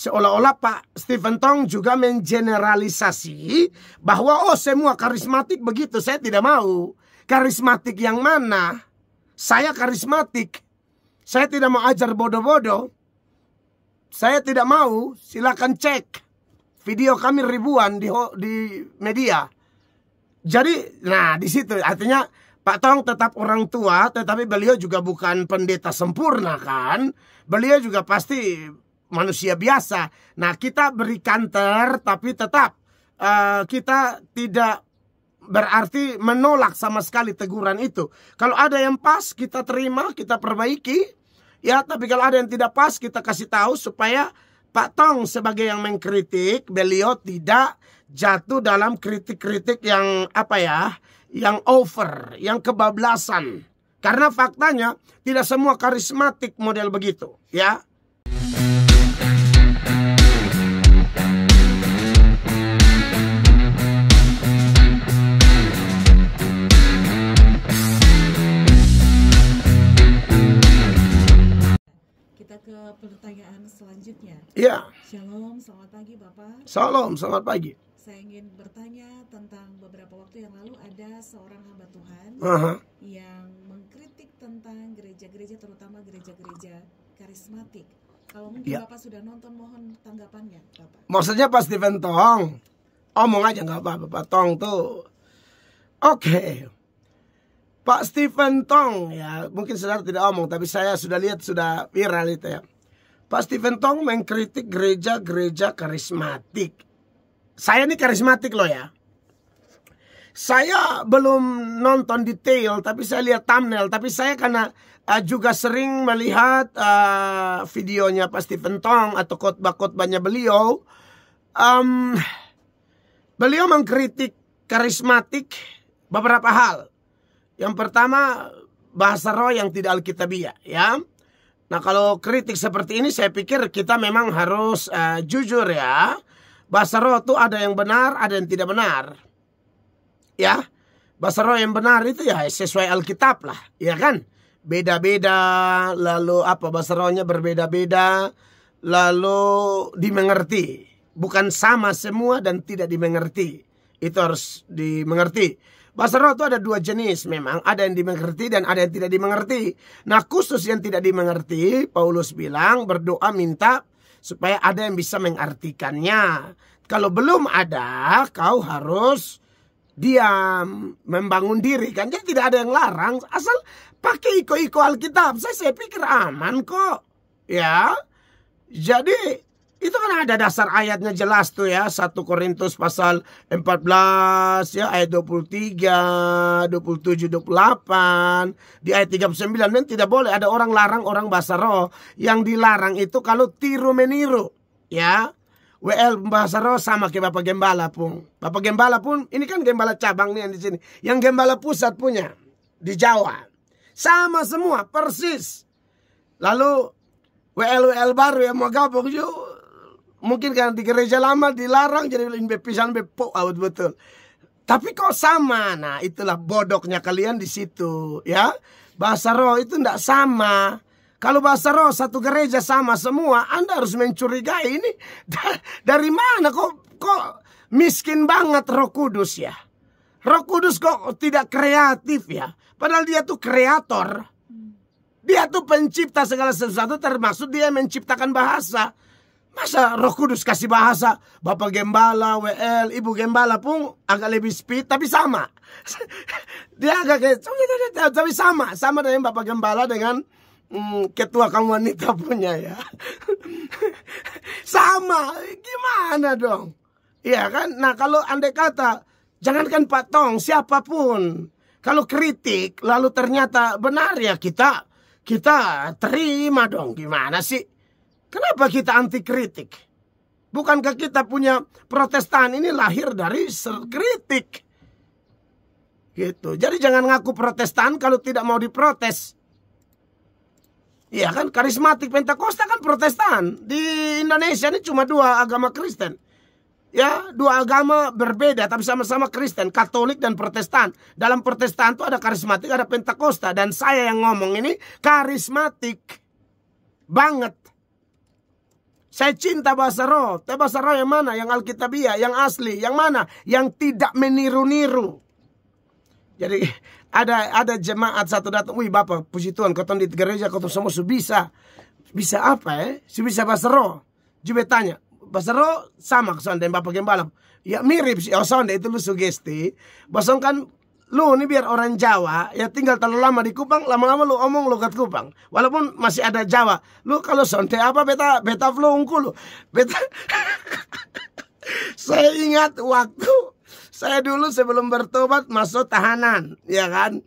seolah-olah Pak Stephen Tong juga mengeneralisasi bahwa oh semua karismatik begitu. Saya tidak mau. Karismatik yang mana? Saya karismatik. Saya tidak mau ajar bodoh-bodoh. Saya tidak mau. Silakan cek video kami ribuan di media. Jadi, nah di situ artinya Pak Tong tetap orang tua, tetapi beliau juga bukan pendeta sempurna kan. Beliau juga pasti manusia biasa. Nah kita beri kanter, tapi tetap kita tidak berarti menolak sama sekali teguran itu. Kalau ada yang pas kita terima, kita perbaiki. Ya, tapi kalau ada yang tidak pas kita kasih tahu supaya Pak Tong sebagai yang mengkritik, beliau tidak jatuh dalam kritik-kritik yang apa ya, yang over, yang kebablasan. Karena faktanya tidak semua karismatik model begitu, ya. Kita ke pertanyaan selanjutnya. Ya. Shalom, selamat pagi Bapak. Shalom, selamat pagi. Saya ingin bertanya tentang beberapa waktu yang lalu ada seorang hamba Tuhan yang mengkritik tentang gereja-gereja, terutama gereja-gereja karismatik. Kalau mungkin Bapak sudah nonton, mohon tanggapannya Bapak. Maksudnya Pak Stephen Tong, omong aja nggak apa-apa. Pak Tong tuh oke. Pak Stephen Tong ya, mungkin saudara tidak omong, tapi saya sudah lihat, sudah viral itu ya. Pak Stephen Tong mengkritik gereja-gereja karismatik. Saya ini karismatik loh ya. Saya belum nonton detail, tapi saya lihat thumbnail. Tapi saya karena juga sering melihat videonya Pak Stephen Tong atau khotbah-khotbahnya beliau. Beliau mengkritik karismatik beberapa hal. Yang pertama, bahasa roh yang tidak alkitabiah, ya. Nah, kalau kritik seperti ini saya pikir kita memang harus jujur ya. Bahasa roh itu ada yang benar, ada yang tidak benar. Ya. Bahasa roh yang benar itu ya sesuai Alkitab lah, ya kan? Beda-beda, lalu apa bahasa rohnya berbeda-beda, lalu dimengerti. Bukan sama semua dan tidak dimengerti. Itu harus dimengerti. Bahasa roh itu ada dua jenis memang. Ada yang dimengerti dan ada yang tidak dimengerti. Nah khusus yang tidak dimengerti, Paulus bilang berdoa minta supaya ada yang bisa mengartikannya. Kalau belum ada, kau harus diam, membangun diri kan. Jadi tidak ada yang larang, asal pakai iko-iko Alkitab. Saya pikir aman kok. Ya. Jadi itu kan ada dasar ayatnya jelas tuh ya. 1 Korintus pasal 14 ya, ayat 23, 27, 28. Di ayat 39 dan tidak boleh ada orang larang orang bahasa roh. Yang dilarang itu kalau tiru meniru ya. WL bahasa roh sama kayak Bapak Gembala pun. Bapak Gembala pun ini kan Gembala cabang nih yang di sini. Yang Gembala pusat punya di Jawa. Sama semua persis. Lalu WL baru yang mau gabung juga. Mungkin karena di gereja lama dilarang jadi pisan bepo betul. Tapi kok sama? Nah, itulah bodohnya kalian di situ, ya. Bahasa roh itu enggak sama. Kalau bahasa roh satu gereja sama semua, Anda harus mencurigai ini dari mana kok miskin banget Roh Kudus ya. Roh Kudus kok tidak kreatif ya. Padahal dia tuh kreator. Dia tuh pencipta segala sesuatu, termasuk dia menciptakan bahasa. Masa Roh Kudus kasih bahasa? Bapak Gembala, WL, Ibu Gembala pun agak lebih speed tapi sama. Dia agak kayak tapi sama dengan Bapak Gembala dengan ketua kaum wanita punya ya. Sama, gimana dong? Iya kan? Nah, kalau andai kata jangankan Pak Tong, siapapun kalau kritik lalu ternyata benar ya kita terima dong. Gimana sih? Kenapa kita anti kritik? Bukankah kita punya Protestan ini lahir dari kritik? Gitu. Jadi jangan ngaku Protestan kalau tidak mau diprotes. Iya kan, karismatik Pentakosta kan Protestan. Di Indonesia ini cuma dua agama Kristen. Ya, dua agama berbeda tapi sama-sama Kristen, Katolik dan Protestan. Dalam Protestan itu ada karismatik, ada Pentakosta. Dan saya yang ngomong ini karismatik banget. Saya cinta bahasa roh. Tapi bahasa roh yang mana? Yang Alkitabiah, yang asli, yang mana? Yang tidak meniru-niru. Jadi ada jemaat satu datang, wih Bapak, puji Tuhan, kau di gereja, kau semua bisa. Bisa apa ya? Bisa bahasa roh. Juga tanya, bahasa roh sama kesana Bapak Gembala. Ya mirip sih, sonde itu lu sugesti. Basong kan, lu ini biar orang Jawa, ya tinggal terlalu lama di Kupang, lama-lama lu omong logat Kupang. Walaupun masih ada Jawa. Lu kalau sonde apa, beta flungku lu. Beta... Saya ingat waktu saya dulu sebelum bertobat masuk tahanan, ya kan?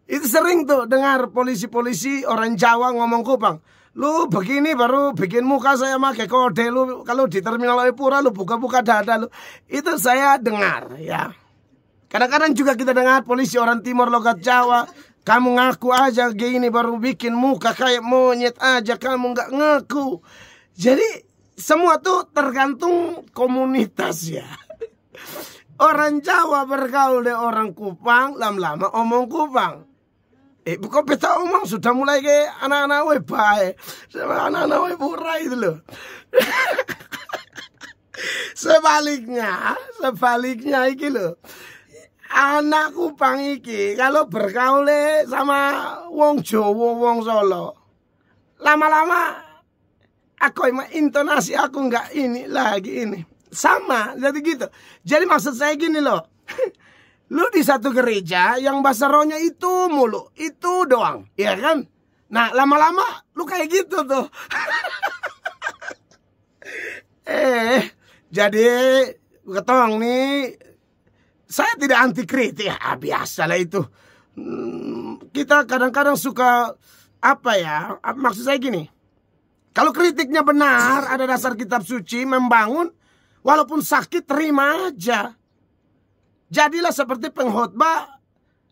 Itu sering tuh dengar polisi-polisi orang Jawa ngomong Kupang. Lu begini baru bikin muka saya pakai kode lu. Kalau di terminal Epura lu buka-buka dada lu. Itu saya dengar, ya. Kadang-kadang juga kita dengar polisi orang timur logat Jawa. Kamu ngaku aja gini baru bikin muka kayak monyet aja. Kamu nggak ngaku. Jadi semua tuh tergantung komunitas ya. Orang Jawa bergaul dengan orang Kupang, lama-lama omong Kupang. Kok beta omong sudah mulai ke anak-anak baik. Sama anak-anak pura itu loh. Sebaliknya iki loh. Anak Kupang iki kalau bergaul sama wong Jawa, wong Solo, lama-lama aku intonasi aku nggak ini lagi ini. Sama, jadi gitu. Jadi maksud saya gini loh. Lu di satu gereja yang bahasa rohnya itu mulu. Itu doang. Ya kan? Nah lama-lama lu kayak gitu tuh. Jadi ketong nih. Saya tidak anti kritik. Ya biasalah itu. Kita kadang-kadang suka. Apa ya? Maksud saya gini. Kalau kritiknya benar. Ada dasar kitab suci. Membangun. Walaupun sakit terima aja. Jadilah seperti pengkhotbah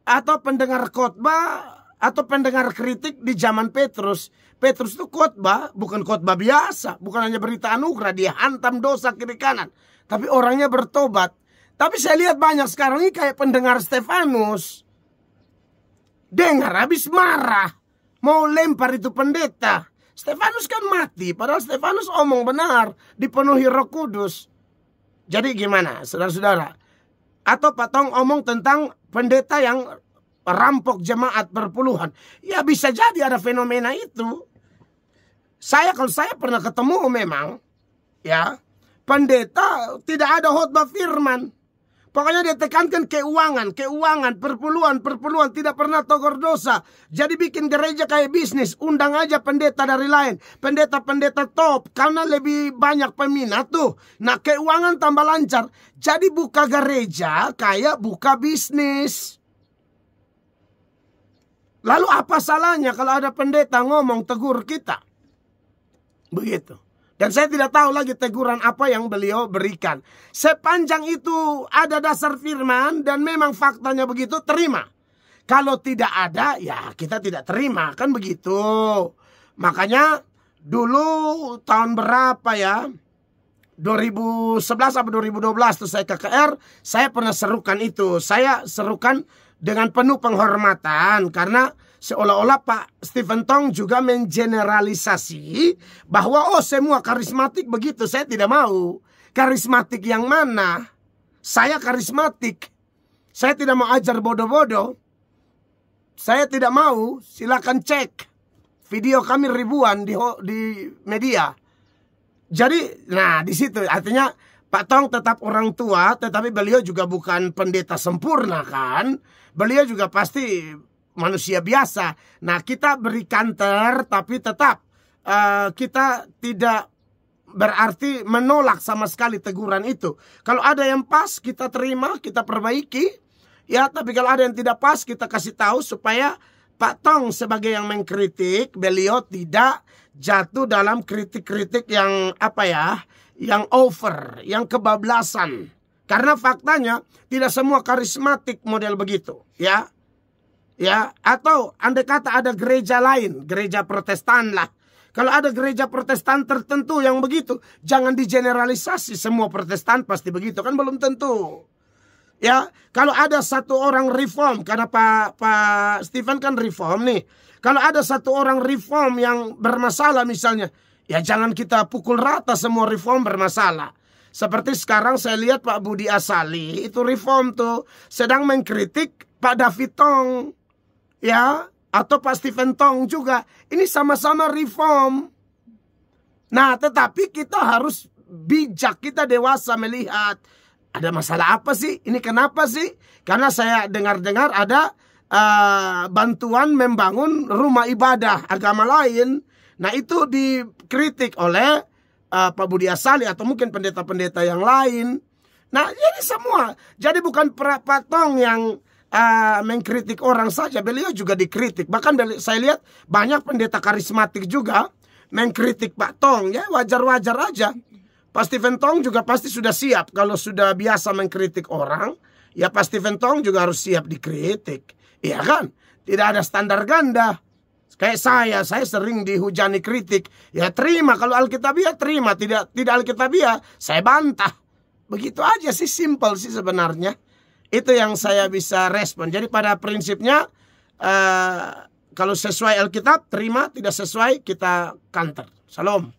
atau pendengar khotbah atau pendengar kritik di zaman Petrus. Petrus itu khotbah, bukan khotbah biasa, bukan hanya berita anugerah, dia hantam dosa kiri kanan, tapi orangnya bertobat. Tapi saya lihat banyak sekarang ini kayak pendengar Stefanus. Dengar habis marah, mau lempar itu pendeta. Stefanus kan mati, padahal Stefanus omong benar, dipenuhi Roh Kudus. Jadi gimana saudara-saudara? Atau Patong omong tentang pendeta yang rampok jemaat berpuluhan. Ya bisa jadi ada fenomena itu. Kalau saya pernah ketemu memang. Ya. Pendeta tidak ada khotbah firman. Pokoknya dia tekankan keuangan, perpuluhan, tidak pernah togor dosa. Jadi bikin gereja kayak bisnis, undang aja pendeta dari lain. Pendeta-pendeta top, karena lebih banyak peminat tuh. Nah keuangan tambah lancar. Jadi buka gereja kayak buka bisnis. Lalu apa salahnya kalau ada pendeta ngomong tegur kita? Begitu. Dan saya tidak tahu lagi teguran apa yang beliau berikan. Sepanjang itu ada dasar firman dan memang faktanya begitu, terima. Kalau tidak ada, ya kita tidak terima. Kan begitu. Makanya dulu tahun berapa ya? 2011 atau 2012 tuh saya KKR. Saya pernah serukan itu. Saya serukan dengan penuh penghormatan. Karena seolah-olah Pak Stephen Tong juga mengeneralisasi bahwa semua karismatik begitu. Saya tidak mau. Karismatik yang mana? Saya karismatik. Saya tidak mau ajar bodoh-bodoh. Saya tidak mau. Silakan cek video kami ribuan di media. Jadi, nah di situ artinya Pak Tong tetap orang tua, tetapi beliau juga bukan pendeta sempurna kan? Beliau juga pasti manusia biasa. Nah kita beri kantor tapi tetap kita tidak berarti menolak sama sekali teguran itu. Kalau ada yang pas kita terima, kita perbaiki. Ya tapi kalau ada yang tidak pas kita kasih tahu supaya Pak Tong sebagai yang mengkritik, beliau tidak jatuh dalam kritik-kritik yang apa ya, yang over, yang kebablasan. Karena faktanya tidak semua karismatik model begitu, ya. Ya, atau andai kata ada gereja lain, gereja Protestan lah. Kalau ada gereja Protestan tertentu yang begitu, jangan digeneralisasi semua Protestan pasti begitu, kan belum tentu. Ya, kalau ada satu orang reform, karena Pak Stephen kan reform nih. Kalau ada satu orang reform yang bermasalah misalnya, Ya jangan kita pukul rata semua reform bermasalah. Seperti sekarang saya lihat Pak Budi Asali itu reform tuh sedang mengkritik Pak David Tong, ya, atau Pak Stephen Tong juga. Ini sama-sama reform. Nah, tetapi kita harus bijak, kita dewasa melihat ada masalah apa sih? Ini kenapa sih? Karena saya dengar-dengar ada bantuan membangun rumah ibadah agama lain. Nah, itu dikritik oleh Pak Budi Asali atau mungkin pendeta-pendeta yang lain. Nah, jadi semua. Jadi bukan Pak Tong yang mengkritik orang saja, beliau juga dikritik. Bahkan saya lihat banyak pendeta karismatik juga mengkritik Pak Tong. Ya, wajar-wajar aja. Pak Stephen Tong juga pasti sudah siap. Kalau sudah biasa mengkritik orang, ya Pak Stephen Tong juga harus siap dikritik. Iya kan? Tidak ada standar ganda. Kayak saya sering dihujani kritik. Ya terima, kalau Alkitabiah terima, tidak Alkitabiah saya bantah. Begitu aja sih, simple sih sebenarnya. Itu yang saya bisa respon. Jadi pada prinsipnya kalau sesuai Alkitab terima, tidak sesuai kita counter. Salam.